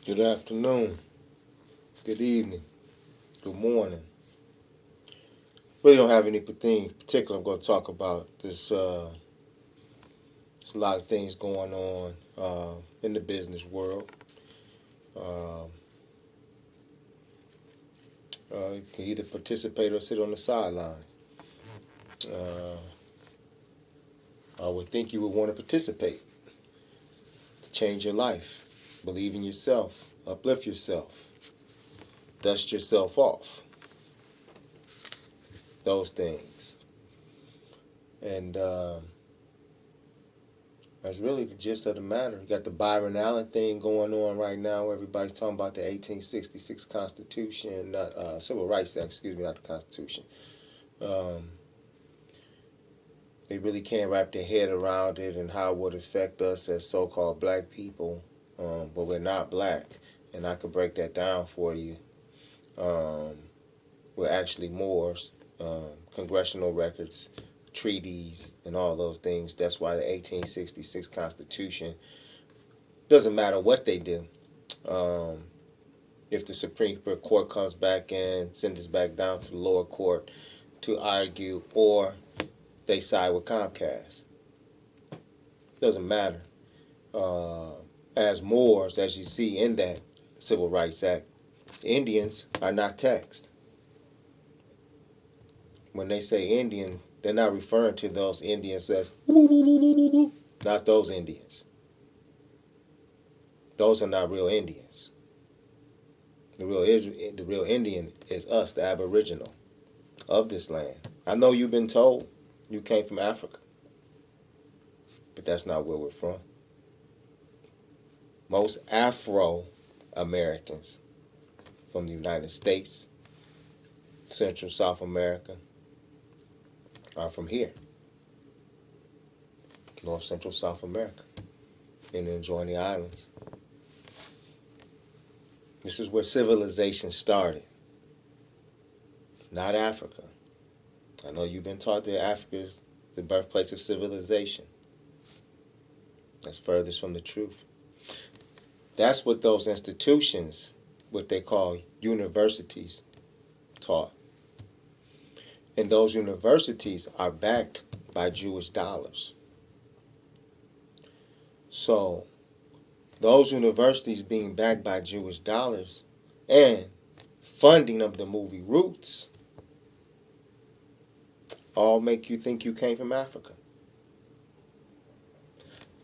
Good afternoon, good evening, good morning. Really don't have anything particular I'm going to talk about. There's a lot of things going on in the business world. Uh, you can either participate or sit on the sidelines. Uh, I would think you would want to participate to change your life, believe in yourself, uplift yourself, dust yourself off. Those things. And that's really the gist of the matter. You got the Byron Allen thing going on right now. Everybody's talking about the 1866 Constitution, Civil Rights Act, excuse me, not the Constitution. Um, they really can't wrap their head around it and how it would affect us as so-called black people, but we're not black. And I could break that down for you. We're actually Moors, congressional records, treaties, and all those things. That's why the 1866 Constitution doesn't matter what they do. If the Supreme Court comes back and sends us back down to the lower court to argue, or they side with Comcast, doesn't matter. As Moors, as you see in that Civil Rights Act, Indians are not taxed. When they say Indian, they're not referring to those Indians as not those Indians. Those are not real Indians. The real Indian is us, the Aboriginal of this land. I know you've been told you came from Africa, but that's not where we're from. Most Afro-Americans from the United States, Central South America, are from here, North Central South America, and enjoying the islands. This is where civilization started, not Africa. I know you've been taught that Africa is the birthplace of civilization. That's furthest from the truth. That's what those institutions, what they call universities, taught. And those universities are backed by Jewish dollars. So, those universities being backed by Jewish dollars and funding of the movie Roots all make you think you came from Africa.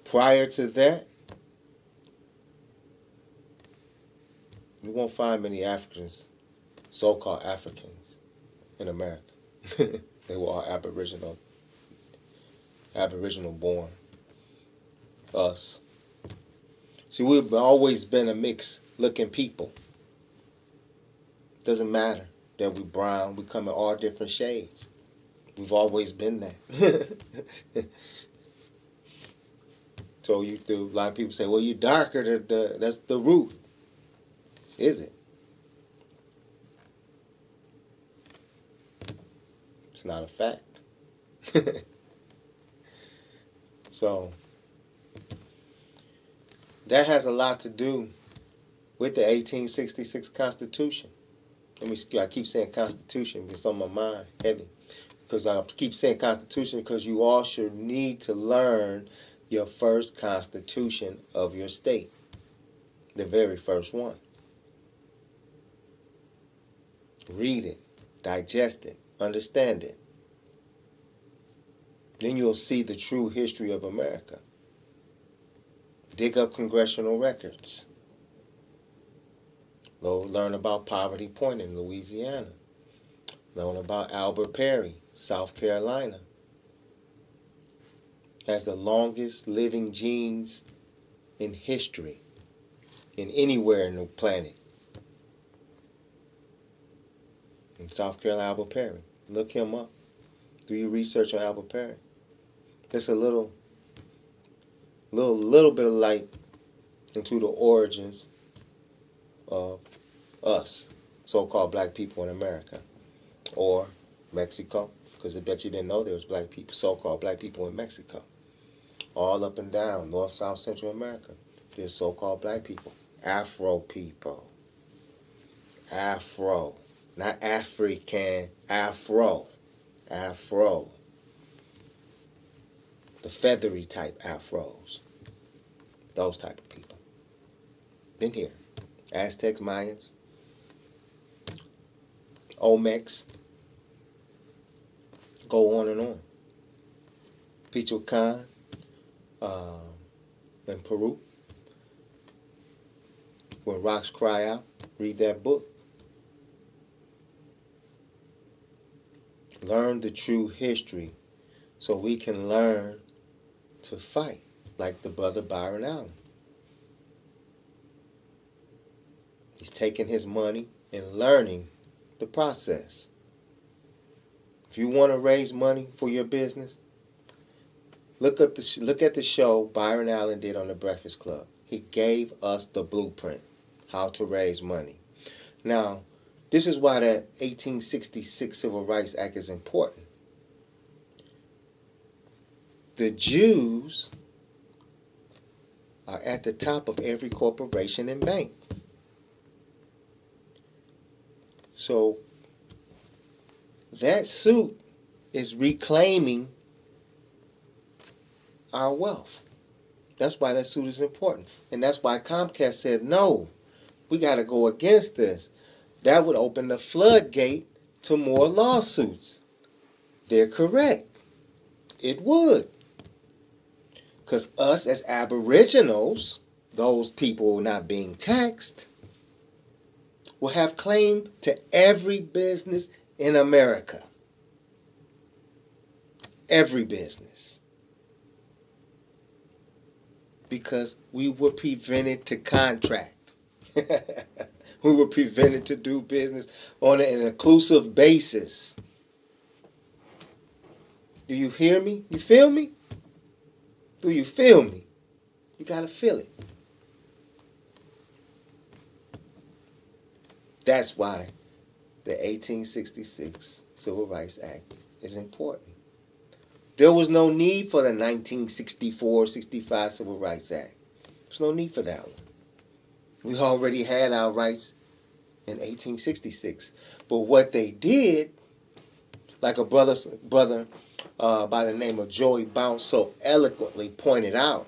Prior to that, you won't find many Africans, so-called Africans, in America. They were all Aboriginal born. Us. See, we've always been a mixed-looking people. Doesn't matter that we brown, we come in all different shades. We've always been that. So a lot of people say, well, you're darker, that's the root. Is it? It's not a fact. So, that has a lot to do with the 1866 Constitution. I keep saying Constitution because it's on my mind heavy. Because I keep saying Constitution because you all should need to learn your first Constitution of your state. The very first one. Read it, digest it, understand it. Then you'll see the true history of America. Dig up congressional records. Learn about Poverty Point in Louisiana. Learn about Albert Perry, South Carolina. Has the longest living genes in history, in anywhere in the planet. In South Carolina, Albert Perry. Look him up. Do your research on Albert Perry. Just a little bit of light into the origins of us, so-called black people in America, or Mexico, because I bet you didn't know there was black people, so-called black people in Mexico. All up and down, North, South, Central America, there's so-called black people. Afro people. Afro. Not African. Afro. Afro. The feathery type afros. Those type of people. Been here. Aztecs, Mayans, Olmecs. Go on and on. Pichucan in Peru. When Rocks Cry Out, read that book. Learn the true history so we can learn to fight like the brother Byron Allen. He's taking his money and learning the process. If you want to raise money for your business, look at the show Byron Allen did on the Breakfast Club. He gave us the blueprint, how to raise money. Now, this is why the 1866 Civil Rights Act is important. The Jews are at the top of every corporation and bank. So that suit is reclaiming our wealth. That's why that suit is important. And that's why Comcast said, no, we got to go against this. That would open the floodgate to more lawsuits. They're correct. It would. Because us as aboriginals, those people not being taxed, will have claim to every business in America. Every business. Because we were prevented to contract. We were prevented to do business on an inclusive basis. Do you hear me? You feel me? Do you feel me? You gotta feel it. That's why the 1866 Civil Rights Act is important. There was no need for the 1964-65 Civil Rights Act. There's no need for that one. We already had our rights in 1866. But what they did, like a brother by the name of Joey Bounce so eloquently pointed out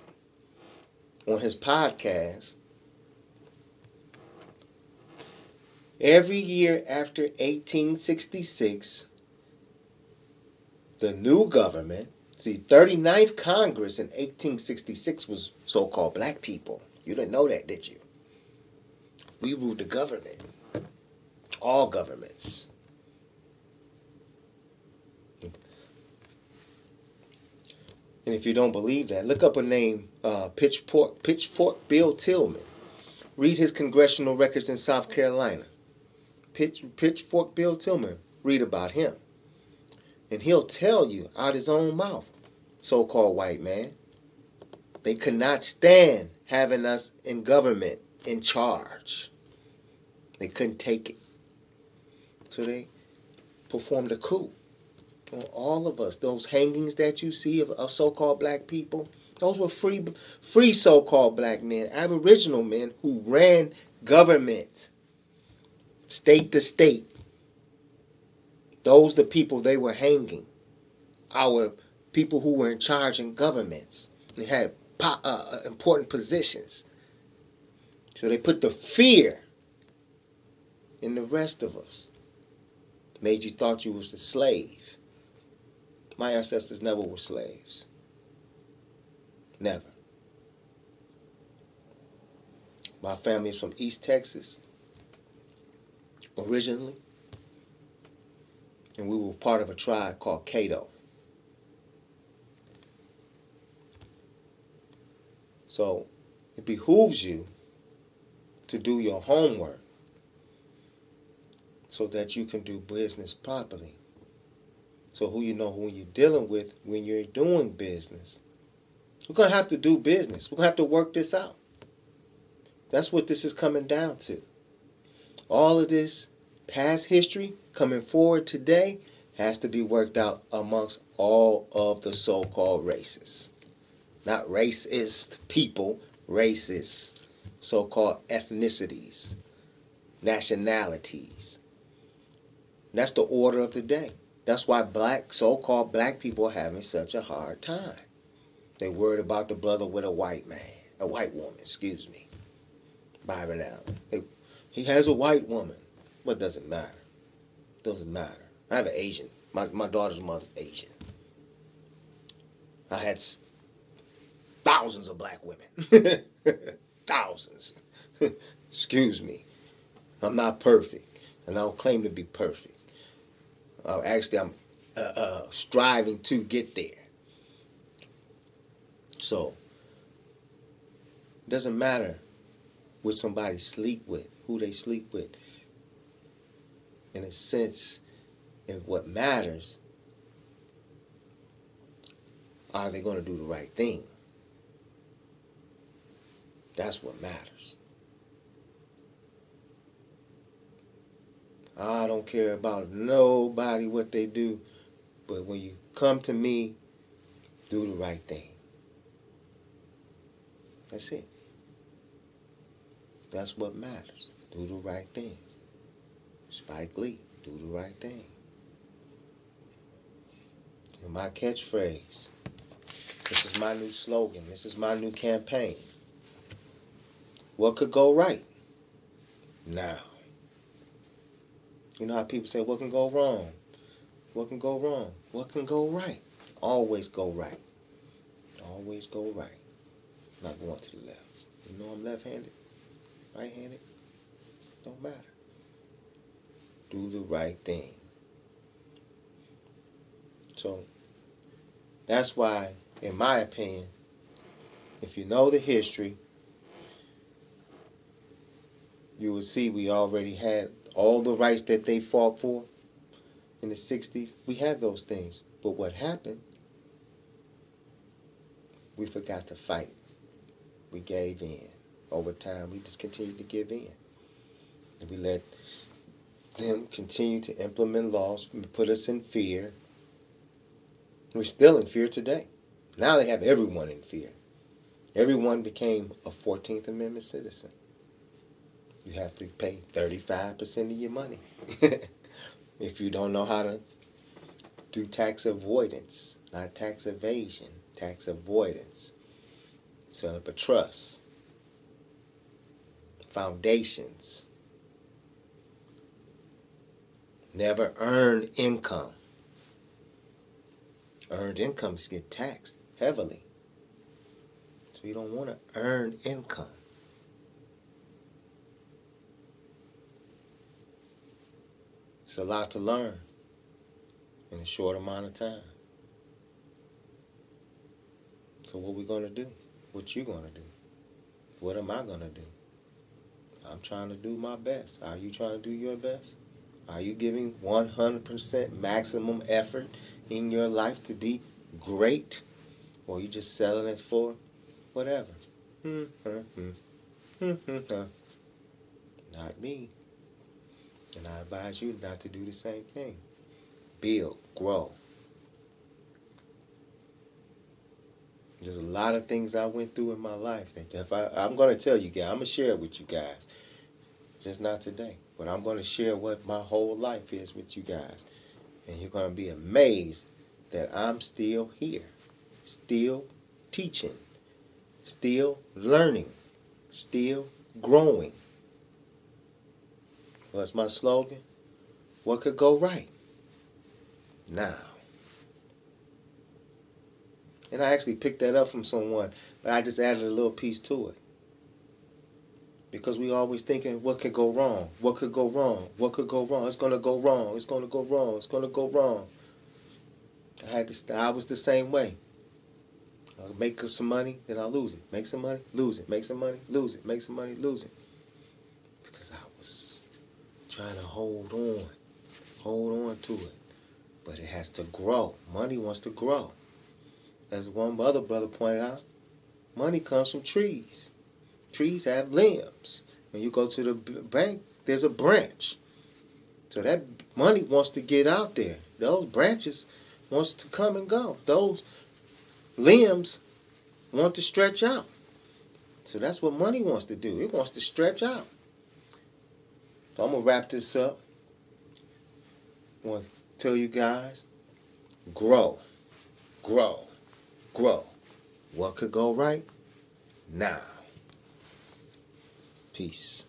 on his podcast, every year after 1866, the new government, 39th Congress in 1866 was so-called black people. You didn't know that, did you? We ruled the government. All governments. And if you don't believe that, look up a name, Pitchfork Bill Tillman. Read his congressional records in South Carolina. Pitchfork Bill Tillman. Read about him. And he'll tell you out his own mouth, so-called white man, they could not stand having us in government, in charge. They couldn't take it. So they performed a coup on all of us. Those hangings that you see of so-called black people, those were free so-called black men, aboriginal men who ran government, state to state. Those the people they were hanging. Our people who were in charge in governments. They had important positions. So they put the fear in the rest of us. Made you thought you was a slave. My ancestors never were slaves. Never. My family is from East Texas, originally. And we were part of a tribe called Cato. So it behooves you to do your homework so that you can do business properly. So who you're dealing with when you're doing business. We're going to have to do business. We're going to have to work this out. That's what this is coming down to. All of this past history coming forward today has to be worked out amongst all of the so-called races. Not racist people, racists. so-called ethnicities, nationalities. And that's the order of the day. That's why so-called black people are having such a hard time. They worried about the brother with a white woman, excuse me, Byron Allen. He has a white woman. What does it matter? Doesn't matter. I have an Asian. My daughter's mother's Asian. I had thousands of black women. Thousands. Excuse me. I'm not perfect, and I don't claim to be perfect. Actually, I'm striving to get there. So, it doesn't matter what somebody sleep with, who they sleep with. In a sense, if what matters, are they going to do the right thing? That's what matters. I don't care about nobody, what they do, but when you come to me, do the right thing. That's it. That's what matters. Do the right thing. Spike Lee, do the right thing. And my catchphrase. This is my new slogan. This is my new campaign. What could go right? Now. You know how people say, what can go wrong? What can go wrong? What can go right? Always go right. Always go right. Not going to the left. You know I'm left-handed? Right-handed? Don't matter. Do the right thing. So, that's why, in my opinion, if you know the history, you will see we already had all the rights that they fought for in the 60s. We had those things. But what happened, we forgot to fight. We gave in. Over time, we just continued to give in. And we let them continue to implement laws and put us in fear. We're still in fear today. Now they have everyone in fear. Everyone became a 14th Amendment citizen. You have to pay 35% of your money. If you don't know how to do tax avoidance, not tax evasion, tax avoidance. Set up a trust. Foundations. Never earn income. Earned incomes get taxed heavily. So you don't want to earn income. It's a lot to learn in a short amount of time. So what we going to do? What you going to do? What am I going to do? I'm trying to do my best. Are you trying to do your best? Are you giving 100% maximum effort in your life to be great? Or are you just settling for whatever? Not me. And I advise you not to do the same thing. Build, grow. There's a lot of things I went through in my life that I'm going to tell you guys, I'm going to share it with you guys. Just not today. But I'm going to share what my whole life is with you guys. And you're going to be amazed that I'm still here. Still teaching. Still learning. Still growing. What's my slogan? What could go right? Now. And I actually picked that up from someone, but I just added a little piece to it. Because we always thinking, what could go wrong? What could go wrong? What could go wrong? It's going to go wrong. It's going to go wrong. It's going to go wrong. I was the same way. I'll make some money, then I'll lose it. Make some money, lose it. Make some money, lose it. Make some money, lose it. Because I was trying to hold on to it. But it has to grow. Money wants to grow. As one other brother pointed out, money comes from trees. Trees have limbs. When you go to the bank, there's a branch. So that money wants to get out there. Those branches wants to come and go. Those limbs want to stretch out. So that's what money wants to do. It wants to stretch out. So I'm going to wrap this up. I want to tell you guys, grow, grow, grow. What could go right? Now. Peace.